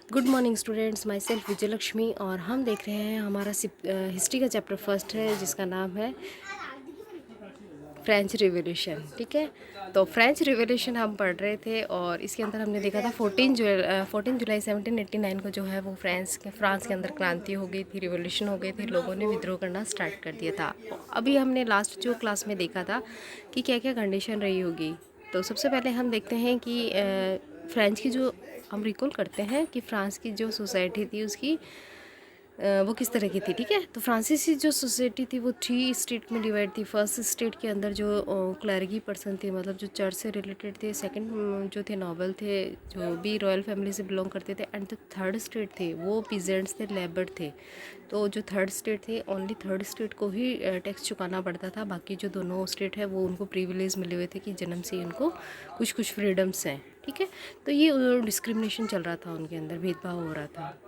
Good morning students, my self Vijayalakshmi और हम देख रहे हैं हमारा हिस्ट्री का चैप्टर फर्स्ट है जिसका नाम है फ्रेंच रिवॉल्यूशन। ठीक है, तो फ्रेंच रिवॉल्यूशन हम पढ़ रहे थे और इसके अंदर हमने देखा था 14 जुलाई 1789 को जो है वो फ्रांस के अंदर क्रांति हो गई थी, रिवॉल्यूशन हो गए थे, लोगों ने विद्रोह करना स्टार्ट कर दिया था। अभी हमने लास्ट जो क्लास में देखा था कि क्या क्या कंडीशन रही होगी। तो सबसे पहले हम देखते हैं कि फ्रेंच की जो हम रिकॉल करते हैं कि फ्रांस की जो सोसाइटी थी उसकी वो किस तरह की थी। ठीक है, तो फ्रांसीसी जो सोसाइटी थी वो 3 स्टेट में डिवाइड थी। फर्स्ट स्टेट के अंदर जो क्लर्गी पर्सन थे, मतलब जो चर्च से रिलेटेड थे। सेकंड जो थे नोबल थे, जो भी रॉयल फैमिली से बिलोंग करते थे। एंड जो थर्ड स्टेट थे वो पीजेंट्स थे, लेबर थे। तो जो थर्ड स्टेट थे, ओनली थर्ड स्टेट को ही टैक्स चुकाना पड़ता था। बाकी जो दोनों स्टेट है वो उनको प्रिविलेज मिले हुए थे कि जन्म से उनको कुछ कुछ फ्रीडम्स हैं। ठीक है, तो ये डिस्क्रिमिनेशन चल रहा था, उनके अंदर भेदभाव हो रहा था।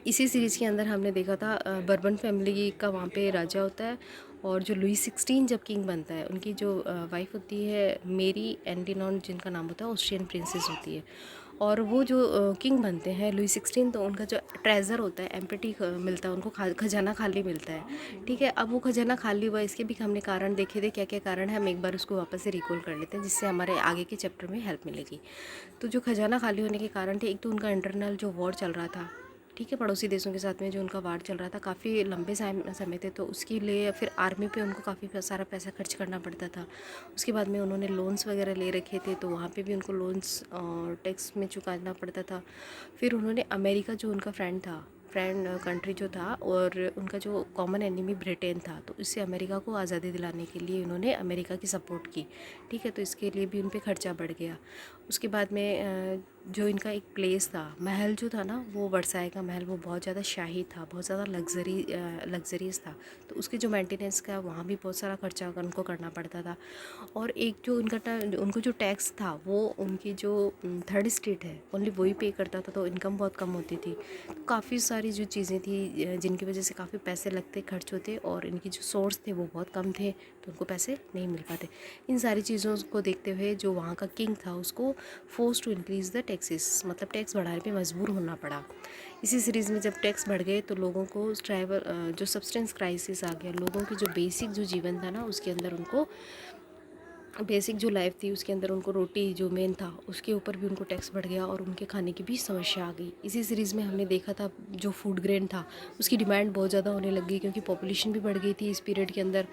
इसी सीरीज़ के अंदर हमने देखा था बर्बन फैमिली का वहाँ पे राजा होता है और जो लुई 16 जब किंग बनता है, उनकी जो वाइफ होती है मेरी एंडिनॉन, जिनका नाम होता है ऑस्ट्रियन प्रिंसेस होती है। और वो जो किंग बनते हैं लुई 16, तो उनका जो ट्रेजर होता है एम्प्टी मिलता है उनको, खजाना खाली मिलता है। ठीक है, अब वो खजाना खाली हुआ, इसके भी हमने कारण देखे थे, क्या क्या कारण है हम एक बार उसको वापस से रिकॉल कर लेते हैं जिससे हमारे आगे के चैप्टर में हेल्प मिलेगी। तो जो खजाना खाली होने के कारण थे, एक तो उनका इंटरनल जो वॉर चल रहा था, ठीक है, पड़ोसी देशों के साथ में जो उनका वार चल रहा था काफ़ी लंबे समय थे, तो उसके लिए फिर आर्मी पे उनको काफ़ी सारा पैसा खर्च करना पड़ता था। उसके बाद में उन्होंने लोन्स वगैरह ले रखे थे, तो वहाँ पे भी उनको लोन्स और टैक्स में चुकाना पड़ता था। फिर उन्होंने अमेरिका, जो उनका फ्रेंड कंट्री जो था, और उनका जो कॉमन एनिमी ब्रिटेन था, तो इससे अमेरिका को आज़ादी दिलाने के लिए उन्होंने अमेरिका की सपोर्ट की। ठीक है, तो इसके लिए भी उन पर खर्चा बढ़ गया। उसके बाद में जो इनका एक प्लेस था, महल जो था ना, वो वर्साई का महल, वो बहुत ज़्यादा शाही था, बहुत ज़्यादा लग्जरीज था। तो उसके जो मेंटेनेंस का वहाँ भी बहुत सारा खर्चा उनको करना पड़ता था। और एक जो उनको जो टैक्स था वो उनकी जो थर्ड स्टेट है ओनली वही पे करता था, तो इनकम बहुत कम होती थी। तो काफ़ी सारी जो चीज़ें थी जिनकी वजह से काफ़ी पैसे लगते, खर्च होते, और इनकी जो सोर्स थे वो बहुत कम थे, तो उनको पैसे नहीं मिल पाते। इन सारी चीज़ों को देखते हुए जो वहाँ का किंग था उसको force to increase the taxes, मतलब टैक्स बढ़ाने पे मजबूर होना पड़ा। इसी सीरीज़ में जब टैक्स बढ़ गए तो लोगों को जो सब्सटेंस क्राइसिस आ गया, लोगों की जो बेसिक जो जीवन था ना उसके अंदर उनको, बेसिक जो लाइफ थी उसके अंदर उनको रोटी जो मेन था उसके ऊपर भी उनको टैक्स बढ़ गया और उनके खाने की भी समस्या आ गई। इसी सीरीज़ में हमने देखा था जो फूड ग्रेन था उसकी डिमांड बहुत ज़्यादा होने लग गई, क्योंकि पॉपुलेशन भी बढ़ गई थी इस पीरियड के अंदर।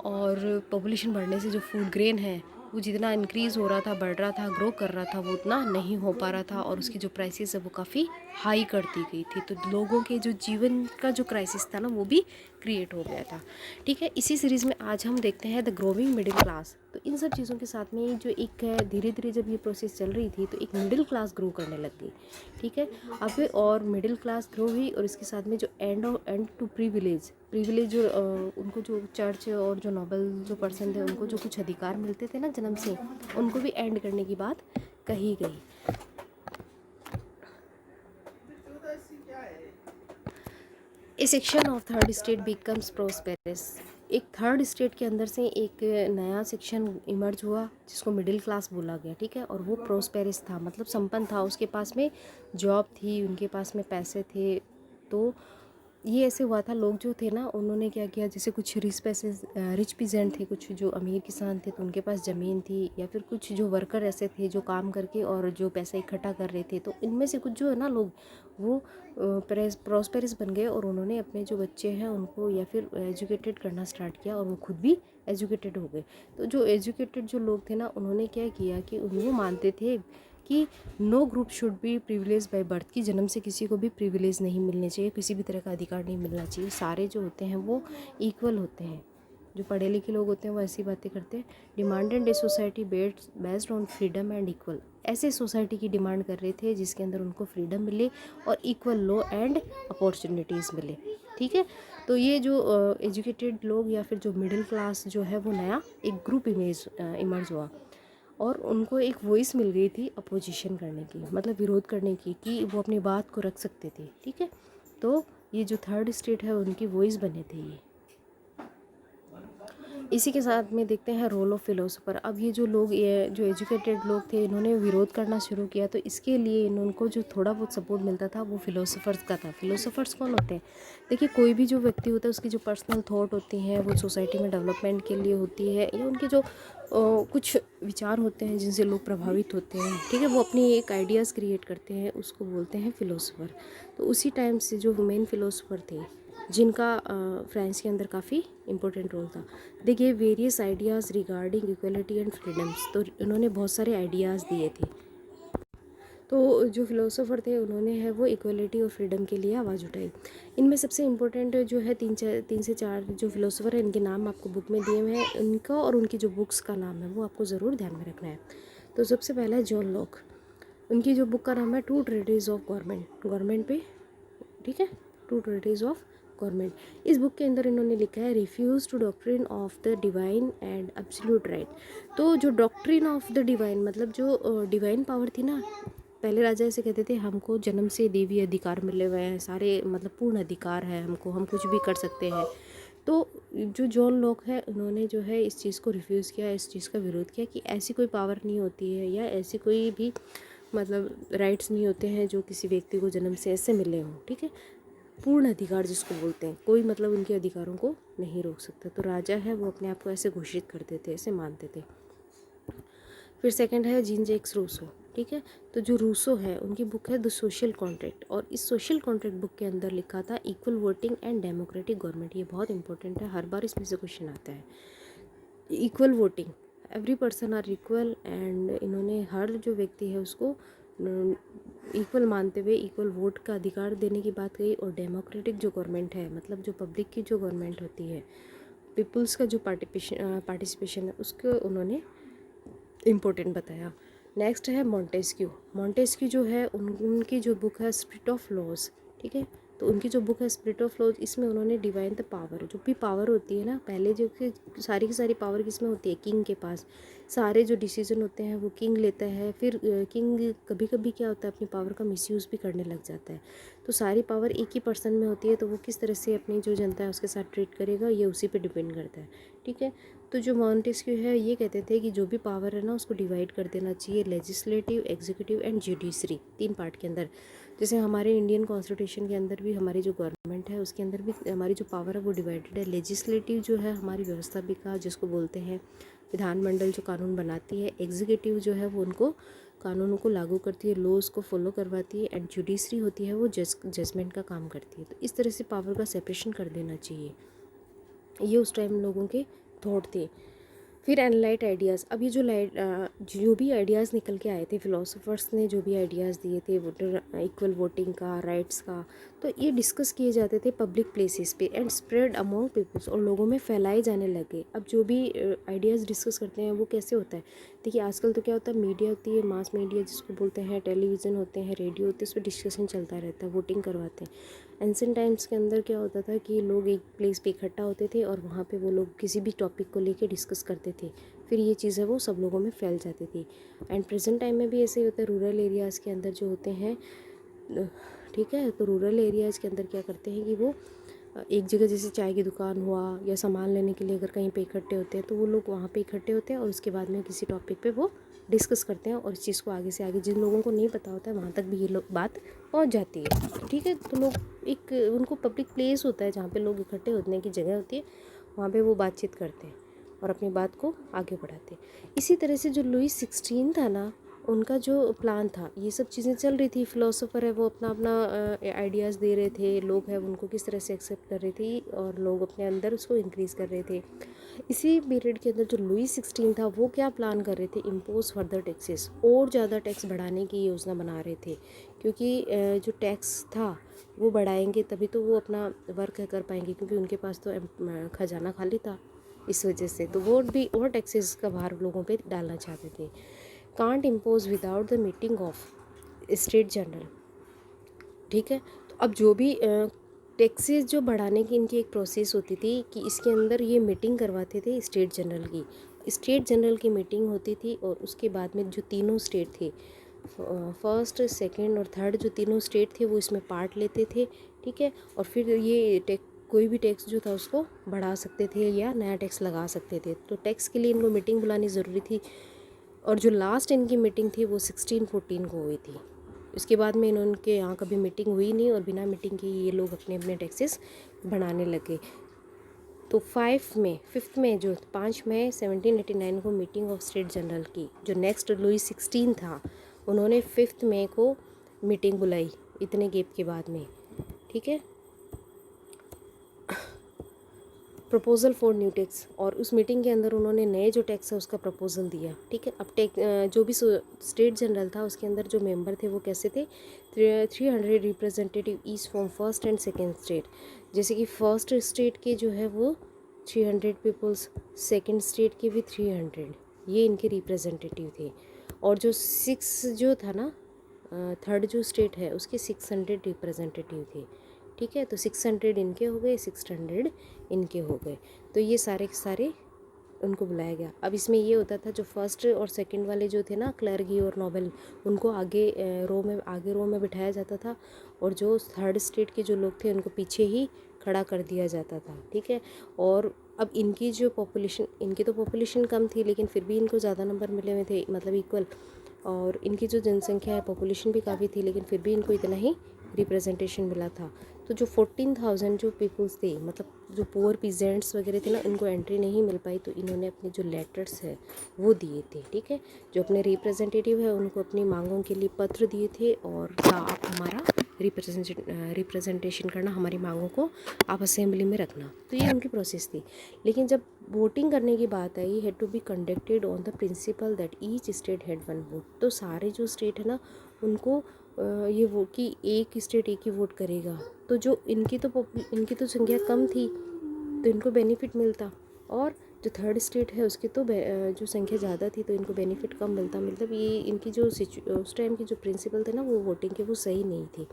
और पॉपुलेशन बढ़ने से जो फूड ग्रेन है वो जितना इंक्रीज़ हो रहा था, बढ़ रहा था, ग्रो कर रहा था, वो उतना नहीं हो पा रहा था, और उसकी जो प्राइसेस है वो काफ़ी हाई कर दी गई थी। तो लोगों के जो जीवन का जो क्राइसिस था ना वो भी क्रिएट हो गया था। ठीक है, इसी सीरीज़ में आज हम देखते हैं द ग्रोविंग मिडिल क्लास। तो इन सब चीज़ों के साथ में जो एक है, धीरे धीरे जब ये प्रोसेस चल रही थी तो एक मिडिल क्लास ग्रो करने लग गई। ठीक है, अब और मिडिल क्लास ग्रो हुई, और इसके साथ में जो एंड टू प्रिविलेज जो उनको जो चर्च और जो नोबल जो पर्सन थे उनको जो कुछ अधिकार मिलते थे ना जन्म से, उनको भी एंड करने की बात कही गई। A section of third state becomes prosperous. एक थर्ड स्टेट के अंदर से एक नया सेक्शन इमर्ज हुआ जिसको मिडिल क्लास बोला गया। ठीक है, और वो प्रोस्पेरस था, मतलब संपन्न था, उसके पास में जॉब थी, उनके पास में पैसे थे। तो ये ऐसे हुआ था, लोग जो थे ना उन्होंने क्या किया, जैसे कुछ रिच पीजेंट थे, कुछ जो अमीर किसान थे तो उनके पास ज़मीन थी, या फिर कुछ जो वर्कर ऐसे थे जो काम करके और जो पैसा इकट्ठा कर रहे थे, तो इनमें से कुछ जो है ना लोग वो प्रॉस्पेरस बन गए, और उन्होंने अपने जो बच्चे हैं उनको या फिर एजुकेटेड करना स्टार्ट किया, और वो खुद भी एजुकेटेड हो गए। तो जो एजुकेटेड जो लोग थे ना उन्होंने क्या किया कि वो मानते थे कि no group should be privilege by birth, की जन्म से किसी को भी प्रिविलेज नहीं मिलने चाहिए, किसी भी तरह का अधिकार नहीं मिलना चाहिए, सारे जो होते हैं वो इक्वल होते हैं। जो पढ़े लिखे लोग होते हैं वो ऐसी बातें करते हैं। Demanded a society based on freedom and equal, ऐसे सोसाइटी की डिमांड कर रहे थे जिसके अंदर उनको फ्रीडम मिले और इक्वल लॉ एंड अपॉर्चुनिटीज़ मिले। ठीक है, तो ये जो एजुकेटेड लोग या फिर जो मिडिल क्लास जो है वो नया एक ग्रुप इमर्ज हुआ, और उनको एक वॉइस मिल गई थी अपोजिशन करने की, मतलब विरोध करने की, कि वो अपनी बात को रख सकते थे। ठीक है, तो ये जो थर्ड स्टेट है उनकी वॉइस बने थे ये। इसी के साथ में देखते हैं रोल ऑफ फिलोसोफर। अब ये जो लोग, ये जो एजुकेटेड लोग थे, इन्होंने विरोध करना शुरू किया, तो इसके लिए इनको जो थोड़ा बहुत सपोर्ट मिलता था वो फिलोसोफर्स का था। फिलोसोफर्स कौन होते हैं? देखिए, कोई भी जो व्यक्ति होता है उसकी जो पर्सनल थॉट होती हैं वो सोसाइटी में डेवलपमेंट के लिए होती है, या उनके जो कुछ विचार होते हैं जिनसे लोग प्रभावित होते हैं, ठीक है, वो अपनी एक आइडियाज़ क्रिएट करते हैं, उसको बोलते हैं फिलोसोफर। तो उसी टाइम से जो वुमेन फिलोसोफर थे, जिनका फ्रांस के अंदर काफ़ी इम्पोर्टेंट रोल था, they gave various ideas regarding equality and freedoms. तो उन्होंने बहुत सारे आइडियाज़ दिए थे। तो जो फिलोसोफर थे उन्होंने है वो इक्वलिटी और फ्रीडम के लिए आवाज़ उठाई। इनमें सबसे इम्पोर्टेंट जो है तीन से चार जो फिलोसोफर हैं, इनके नाम आपको बुक में दिए हुए हैं। इनका और उनकी जो बुक्स का नाम है वो आपको ज़रूर ध्यान में रखना है। तो सबसे पहला है जॉन लॉक। उनकी जो बुक का नाम है टू ट्रेटिस ऑफ गवर्नमेंट पे, ठीक है, टू ट्रेटिस ऑफ गवर्नमेंट। इस बुक के अंदर इन्होंने लिखा है refuse to doctrine of the divine and absolute right. तो जो डॉक्ट्रिन ऑफ द डिवाइन, मतलब जो डिवाइन पावर थी ना, पहले राजा ऐसे कहते थे हमको जन्म से देवी अधिकार मिले हुए हैं, सारे मतलब पूर्ण अधिकार है हमको, हम कुछ भी कर सकते हैं। तो जो जॉन लॉक है, उन्होंने जो है इस चीज़ को रिफ्यूज़ किया, इस चीज़ का विरोध किया कि ऐसी कोई पावर नहीं होती है, या ऐसी कोई भी मतलब राइट्स नहीं होते हैं जो किसी व्यक्ति को जन्म से ऐसे मिले हों, ठीक है। पूर्ण अधिकार जिसको बोलते हैं, कोई मतलब उनके अधिकारों को नहीं रोक सकता। तो राजा है वो अपने आप को ऐसे घोषित करते थे, ऐसे मानते थे। फिर सेकंड है जीन जैक्स रूसो, ठीक है। तो जो रूसो है उनकी बुक है द सोशल कॉन्ट्रैक्ट, और इस सोशल कॉन्ट्रैक्ट बुक के अंदर लिखा था equal voting and democratic government. ये बहुत इंपॉर्टेंट है, हर बार इसमें से क्वेश्चन आता है। Equal voting, every person are equal, and इन्होंने हर जो व्यक्ति है उसको इक्वल मानते हुए इक्वल वोट का अधिकार देने की बात कही। और डेमोक्रेटिक जो गवर्नमेंट है, मतलब जो पब्लिक की जो गवर्नमेंट होती है, पीपल्स का जो पार्टिसिपेशन है, उसको उन्होंने इम्पोर्टेंट बताया। नेक्स्ट है मॉन्टेस्क्यू जो है उनकी जो बुक है स्पिरिट ऑफ लॉज, ठीक है। तो उनकी जो बुक है स्पिरिट ऑफ लॉज, इसमें उन्होंने डिवाइन द पावर, जो भी पावर होती है ना, पहले जो कि सारी की सारी पावर किसमें होती है, किंग के पास। सारे जो डिसीजन होते हैं वो किंग लेता है। फिर किंग कभी कभी क्या होता है, अपनी पावर का मिसयूज़ भी करने लग जाता है। तो सारी पावर एक ही पर्सन में होती है, तो वो किस तरह से अपनी जो जनता है उसके साथ ट्रीट करेगा, ये उसी पे डिपेंड करता है, ठीक है। तो जो मॉन्टेस्क्यू है ये कहते थे कि जो भी पावर है ना उसको डिवाइड कर देना चाहिए, legislative, executive and judiciary, 3 part के अंदर। जैसे हमारे इंडियन कॉन्स्टिट्यूशन के अंदर भी हमारी जो गवर्नमेंट है उसके अंदर भी हमारी जो पावर है वो डिवाइडेड है। लेजिस्लेटिव जो है हमारी व्यवस्थापिका जिसको बोलते हैं, विधानमंडल जो कानून बनाती है। एग्जीक्यूटिव जो है वो उनको कानूनों को लागू करती है, लॉज को फॉलो करवाती है। एंड जुडिशरी होती है वो जजमेंट का काम करती है। तो इस तरह से पावर का सेपरेशन कर देना चाहिए, ये उस टाइम लोगों के थॉट थे। फिर एनलाइट आइडियाज़। अब ये जो भी आइडियाज़ निकल के आए थे, फिलोसोफर्स ने जो भी आइडियाज़ दिए थे इक्वल वोटिंग का, राइट्स का, तो ये डिस्कस किए जाते थे पब्लिक प्लेसेस पे एंड स्प्रेड अमॉन्ग पीपल्स, और लोगों में फैलाए जाने लगे। अब जो भी आइडियाज़ डिस्कस करते हैं वो कैसे होता है, देखिए आजकल तो क्या होता है, मीडिया होती है, मास मीडिया जिसको बोलते हैं, टेलीविज़न होते हैं, रेडियो होते हैं, उस पर डिस्कशन चलता रहता है, वोटिंग करवाते हैं। एंशिएंट टाइम्स के अंदर क्या होता था कि लोग एक प्लेस पे इकट्ठा होते थे और वहाँ पे वो लोग किसी भी टॉपिक को लेके डिस्कस करते थे, फिर ये चीज़ है वो सब लोगों में फैल जाती थी। एंड प्रेजेंट टाइम में भी ऐसे ही होता है, रूरल एरियाज़ के अंदर जो होते हैं, ठीक है, तो रूरल एरियाज़ के अंदर क्या करते हैं कि वो एक जगह जैसे चाय की दुकान हुआ या सामान लेने के लिए अगर कहीं पे इकट्ठे होते हैं, तो वो लोग वहाँ पे इकट्ठे होते हैं और उसके बाद में किसी टॉपिक पे वो डिस्कस करते हैं, और इस चीज़ को आगे से आगे जिन लोगों को नहीं पता होता है वहाँ तक भी ये लोग बात पहुँच जाती है, ठीक है। तो लोग एक उनको पब्लिक प्लेस होता है जहाँ पे लोग इकट्ठे होने की जगह होती है, वहाँ पे वो बातचीत करते हैं और अपनी बात को आगे बढ़ाते हैं। इसी तरह से जो लुई 16 था ना, उनका जो प्लान था, ये सब चीज़ें चल रही थी, फिलोसोफर है वो अपना अपना आइडियाज़ दे रहे थे, लोग हैं उनको किस तरह से एक्सेप्ट कर रहे थे और लोग अपने अंदर उसको इंक्रीज़ कर रहे थे। इसी पीरियड के अंदर जो लुई 16 था वो क्या प्लान कर रहे थे, इम्पोज फर्दर टैक्सेस, और ज़्यादा टैक्स बढ़ाने की योजना बना रहे थे, क्योंकि जो टैक्स था वो बढ़ाएंगे तभी तो वो अपना वर्क कर पाएंगे, क्योंकि उनके पास तो खजाना खाली था, इस वजह से तो वो भी और टैक्सेस का भार लोगों पे डालना चाहते थे। Can't impose without the meeting of state general, ठीक है। तो अब जो भी टैक्सेस जो बढ़ाने की इनकी एक प्रोसेस होती थी कि इसके अंदर ये मीटिंग करवाते थे स्टेट जनरल की, स्टेट जनरल की मीटिंग होती थी, और उसके बाद में जो तीनों स्टेट थे, फर्स्ट, सेकंड और थर्ड, जो तीनों स्टेट थे वो इसमें पार्ट लेते थे, ठीक है। और फिर ये कोई भी टैक्स जो था उसको बढ़ा सकते थे या नया टैक्स लगा सकते थे। तो टैक्स के लिए इनको मीटिंग बुलानी ज़रूरी थी, और जो लास्ट इनकी मीटिंग थी वो 1614 को हुई थी। इसके बाद में इनके यहाँ कभी मीटिंग हुई नहीं, और बिना मीटिंग के ये लोग अपने अपने टैक्सेस बढ़ाने लगे। तो 5 में जो 5 मई 1789 को मीटिंग ऑफ स्टेट जनरल की, जो नेक्स्ट लुई 16 था, उन्होंने 5 मई को मीटिंग बुलाई, इतने गैप के बाद में, ठीक है। प्रपोजल फॉर न्यू टैक्स, और उस मीटिंग के अंदर उन्होंने नए जो टैक्स है उसका प्रपोजल दिया, ठीक है। अब जो भी स्टेट जनरल था उसके अंदर जो मेंबर थे वो कैसे थे, 300 representative each from first and second state. जैसे कि फर्स्ट स्टेट के जो है वो 300 पीपल्स, सेकेंड स्टेट के भी 300, ये इनके रिप्रेजेंटेटिव थे। और जो 6 जो था ना, थर्ड जो स्टेट है उसके 600 रिप्रेजेंटेटिव थे, ठीक है। तो 600 इनके हो गए, 600 इनके हो गए। तो ये सारे के सारे उनको बुलाया गया। अब इसमें ये होता था, जो फर्स्ट और सेकंड वाले जो थे ना, क्लर्की और नोबल, उनको आगे रो में बिठाया जाता था, और जो थर्ड स्टेट के जो लोग थे उनको पीछे ही खड़ा कर दिया जाता था, ठीक है। और अब इनकी जो पॉपुलेशन, इनकी तो पॉपुलेशन कम थी लेकिन फिर भी इनको ज़्यादा नंबर मिले हुए थे, मतलब इक्वल। और इनकी जो जनसंख्या है, पॉपुलेशन भी काफ़ी थी, लेकिन फिर भी इनको इतना ही रिप्रेजेंटेशन मिला था। तो जो 14,000 जो पीपल्स थे, मतलब जो पुअर पीजेंट्स वगैरह थे ना, इनको एंट्री नहीं मिल पाई, तो इन्होंने अपने जो लेटर्स है वो दिए थे, ठीक है। जो अपने रिप्रेजेंटेटिव है उनको अपनी मांगों के लिए पत्र दिए थे, और आप हमारा रिप्रेजेंटेशन करना, हमारी मांगों को आप असेंबली में रखना। तो ये उनकी प्रोसेस थी। लेकिन जब वोटिंग करने की बात आई, had to be conducted on the principle that each state had one vote. तो सारे जो स्टेट है ना उनको ये वो कि एक स्टेट एक ही वोट करेगा। तो जो इनकी तो संख्या कम थी तो इनको बेनिफिट मिलता, और जो थर्ड स्टेट है उसकी तो जो संख्या ज़्यादा थी तो इनको बेनिफिट कम मिलता। मतलब ये इनकी जो उस टाइम की जो प्रिंसिपल थे ना वो वोटिंग के वो सही नहीं थी।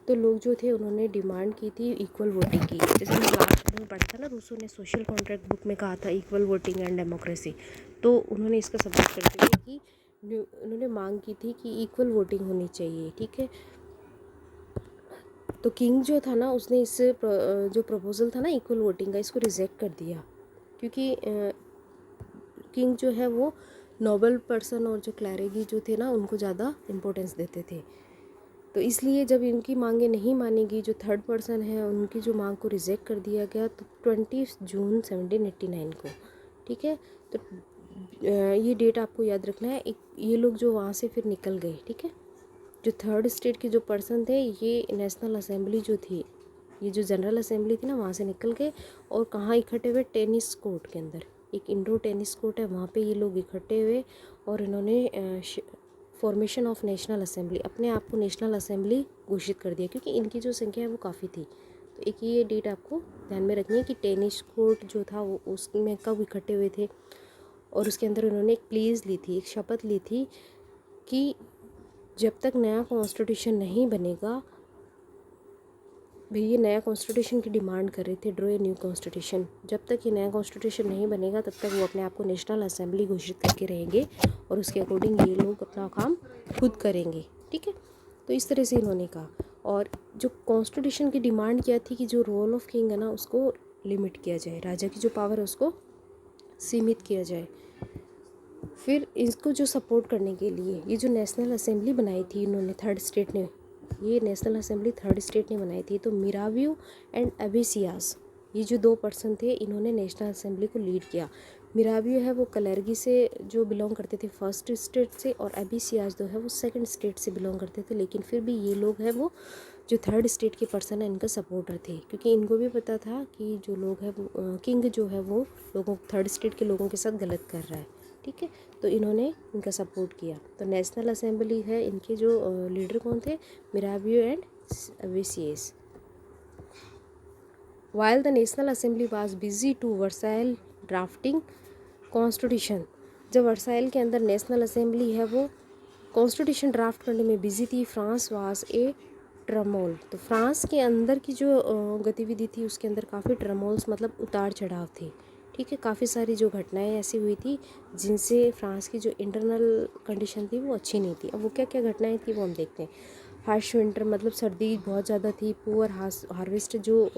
तो लोग जो थे उन्होंने डिमांड की थी इक्वल वोटिंग की। जैसे हम लास्ट में पढ़ा था ना, रूसो ने सोशल कॉन्ट्रैक्ट बुक में कहा था इक्वल वोटिंग एंड डेमोक्रेसी। तो उन्होंने इसका सपोर्ट करते हुए कि उन्होंने मांग की थी कि इक्वल वोटिंग होनी चाहिए, ठीक है। तो किंग जो था ना उसने इस जो प्रपोजल था ना इक्वल वोटिंग का, इसको रिजेक्ट कर दिया, क्योंकि किंग जो है वो नोबल पर्सन और जो क्लैरिगी जो थे ना उनको ज़्यादा इम्पोर्टेंस देते थे। तो इसलिए जब इनकी मांगें नहीं मानेगी, जो थर्ड पर्सन है उनकी जो मांग को रिजेक्ट कर दिया गया, तो 20 जून 1789 को, ठीक है। तो ये डेट आपको याद रखना है। ये लोग जो वहाँ से फिर निकल गए, ठीक है। जो थर्ड स्टेट के जो पर्सन थे, ये नेशनल असेंबली जो थी, ये जो जनरल असेंबली थी ना, वहाँ से निकल गए। और कहाँ इकट्ठे हुए, टेनिस कोर्ट के अंदर, एक इंडोर टेनिस कोर्ट है, वहाँ पे ये लोग इकट्ठे हुए, और इन्होंने फॉर्मेशन ऑफ नेशनल असेंबली, अपने आप को नेशनल असेंबली घोषित कर दिया, क्योंकि इनकी जो संख्या है वो काफ़ी थी। तो एक ये डेट आपको ध्यान में रखनी है कि टेनिस कोर्ट जो था वो उसमें कब इकट्ठे हुए थे। और उसके अंदर उन्होंने एक प्लीज़ ली थी, एक शपथ ली थी कि जब तक नया कॉन्स्टिट्यूशन नहीं बनेगा, भाई ये नया कॉन्स्टिट्यूशन की डिमांड कर रहे थे, ड्रॉ ए न्यू कॉन्स्टिट्यूशन, जब तक ये नया कॉन्स्टिट्यूशन नहीं बनेगा तब तक वो अपने आप को नेशनल असेंबली घोषित करके रहेंगे, और उसके अकॉर्डिंग ये लोग अपना काम खुद करेंगे, ठीक है। तो इस तरह से इन्होंने कहा। और जो कॉन्स्टिट्यूशन की डिमांड किया थी कि जो रोल ऑफ किंग है ना उसको लिमिट किया जाए, राजा की जो पावर है उसको सीमित किया जाए। फिर इसको जो सपोर्ट करने के लिए ये जो नेशनल असेंबली बनाई थी इन्होंने, थर्ड स्टेट ने, ये नेशनल असेंबली थर्ड स्टेट ने बनाई थी। तो मिरावियो एंड अबेसियास, ये जो 2 पर्सन थे, इन्होंने नेशनल असेंबली को लीड किया। मिरावियो है वो कलर्गी से जो बिलोंग करते थे फर्स्ट स्टेट से, और अबेसियास जो है वो सेकंड स्टेट से बिलोंग करते थे। लेकिन फिर भी ये लोग हैं वो जो थर्ड स्टेट के पर्सन है इनका सपोर्टर थे, क्योंकि इनको भी पता था कि जो लोग हैं वो किंग जो है वो लोगों थर्ड स्टेट के लोगों के साथ गलत कर रहा है, ठीक है। तो इन्होंने इनका सपोर्ट किया। तो नेशनल असेंबली है, इनके जो लीडर कौन थे, Mirabeau and Abbe Sieyes. While the National Assembly was busy to Versailles drafting constitution, जब वर्साइल के अंदर नेशनल असेंबली है वो कॉन्स्टिट्यूशन ड्राफ्ट करने में बिजी थी, फ्रांस वाज ए ट्रमोल। तो फ्रांस के अंदर की जो गतिविधि थी उसके अंदर काफ़ी ट्रमोल्स, मतलब उतार चढ़ाव थे, ठीक है। काफ़ी सारी जो घटनाएं ऐसी हुई थी जिनसे फ्रांस की जो इंटरनल कंडीशन थी वो अच्छी नहीं थी। अब वो क्या क्या घटनाएं थी वो हम देखते हैं। हार्श विंटर, मतलब सर्दी बहुत ज़्यादा थी। पुअर हार्वेस्ट, जो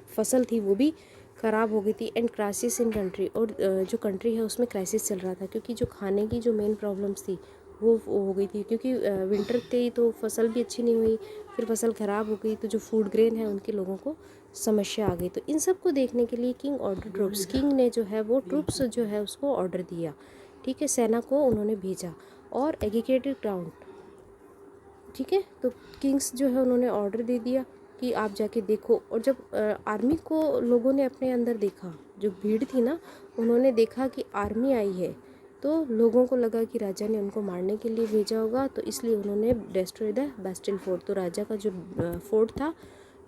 फसल थी वो भी ख़राब हो गई थी। एंड क्राइसिस इन कंट्री, और जो कंट्री है उसमें क्राइसिस चल रहा था, क्योंकि जो खाने की जो मेन प्रॉब्लम्स थी वो हो गई थी, क्योंकि विंटर थी तो फसल भी अच्छी नहीं हुई, फिर फसल ख़राब हो गई, तो जो फूड ग्रेन है उनके लोगों को समस्या आ गई। तो इन सब को देखने के लिए किंग ऑर्डर ट्रूप्स, किंग ने जो है वो ट्रूप्स जो है उसको ऑर्डर दिया, ठीक है, सेना को उन्होंने भेजा और एजुकेटेड क्राउन, ठीक है। तो किंग्स जो है उन्होंने ऑर्डर दे दिया कि आप जाके देखो। और जब आर्मी को लोगों ने अपने अंदर देखा, जो भीड़ थी ना, उन्होंने देखा कि आर्मी आई है, तो लोगों को लगा कि राजा ने उनको मारने के लिए भेजा होगा, तो इसलिए उन्होंने डिस्ट्रॉय द बेस्टिल फोर्ट, तो राजा का जो फोर्ट था,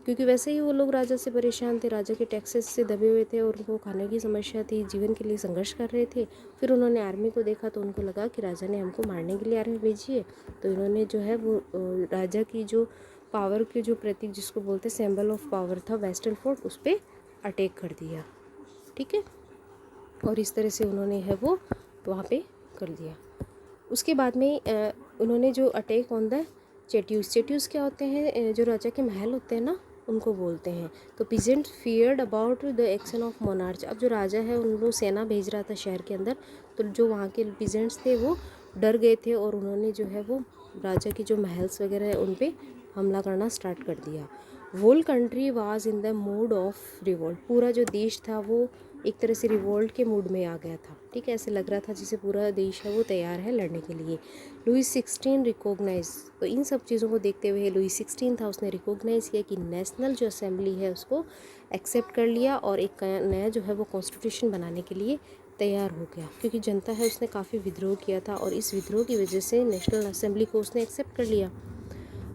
क्योंकि वैसे ही वो लोग राजा से परेशान थे, राजा के टैक्सेस से दबे हुए थे और उनको खाने की समस्या थी, जीवन के लिए संघर्ष कर रहे थे। फिर उन्होंने आर्मी को देखा तो उनको लगा कि राजा ने हमको मारने के लिए आर्मी भेजी है, तो इन्होंने जो है वो राजा की जो पावर के जो प्रतीक जिसको बोलते सिंबल ऑफ पावर था वेस्टर्न फोर्ट, उस पर अटैक कर दिया, ठीक है। और इस तरह से उन्होंने है वो वहाँ पे कर दिया। उसके बाद में उन्होंने जो अटैक ऑन द चेट्यूस, चेट्यूस क्या होते हैं, जो राजा के महल होते हैं ना, उनको बोलते हैं। तो peasant feared about the action of monarch, अब जो राजा है उनको सेना भेज रहा था शहर के अंदर, तो जो वहाँ के पीजेंट्स थे वो डर गए थे और उन्होंने जो है वो राजा की जो महल्स वगैरह है उन पर हमला करना स्टार्ट कर दिया। Whole country was in the mood of revolt, पूरा जो देश था वो एक तरह से रिवोल्ट के मूड में आ गया था, ठीक है। ऐसे लग रहा था जैसे पूरा देश है वो तैयार है लड़ने के लिए। लुईस 16 रिकॉग्नाइज, तो इन सब चीज़ों को देखते हुए लुईस 16 था, उसने रिकॉग्नाइज़ किया कि नेशनल जो असेंबली है उसको एक्सेप्ट कर लिया और एक नया जो है वो कॉन्स्टिट्यूशन बनाने के लिए तैयार हो गया, क्योंकि जनता है उसने काफ़ी विद्रोह किया था और इस विद्रोह की वजह से नेशनल असेंबली को उसने एक्सेप्ट कर लिया।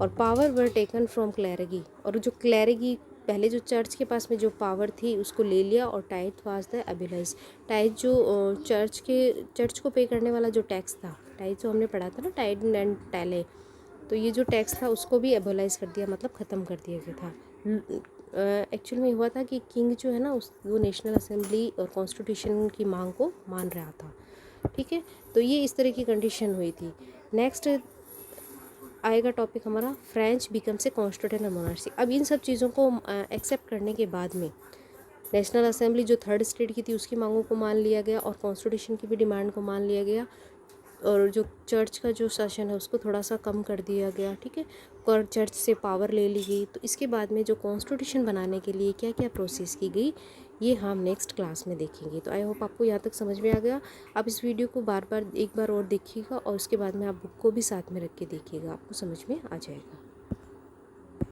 और पावर वर टेकन फ्रॉम क्लैरिगी, और जो क्लैरिगी पहले जो चर्च के पास में जो पावर थी उसको ले लिया। और टाइट वाज द एबिलाइज, टाइट जो चर्च को पे करने वाला जो टैक्स था, टाइट जो हमने पढ़ा था ना, टाइट एंड टैले, तो ये जो टैक्स था उसको भी एबोलाइज कर दिया, मतलब ख़त्म कर दिया गया था। एक्चुअल में हुआ था कि किंग जो है ना वो नेशनल असेंबली और कॉन्स्टिट्यूशन की मांग को मान रहा था, ठीक है। तो ये इस तरह की कंडीशन हुई थी। नेक्स्ट आएगा टॉपिक हमारा French becomes a constitutional monarchy. अब इन सब चीज़ों को एक्सेप्ट करने के बाद में नेशनल असेंबली जो थर्ड स्टेट की थी उसकी मांगों को मान लिया गया और कॉन्स्टिट्यूशन की भी डिमांड को मान लिया गया, और जो चर्च का जो शासन है उसको थोड़ा सा कम कर दिया गया, ठीक है, और चर्च से पावर ले ली गई। तो इसके बाद में जो कॉन्स्टिट्यूशन बनाने के लिए क्या क्या प्रोसेस की गई ये हम नेक्स्ट क्लास में देखेंगे। तो आई होप आपको यहाँ तक समझ में आ गया। आप इस वीडियो को बार बार एक बार और देखिएगा और उसके बाद में आप बुक को भी साथ में रख के देखिएगा, आपको समझ में आ जाएगा।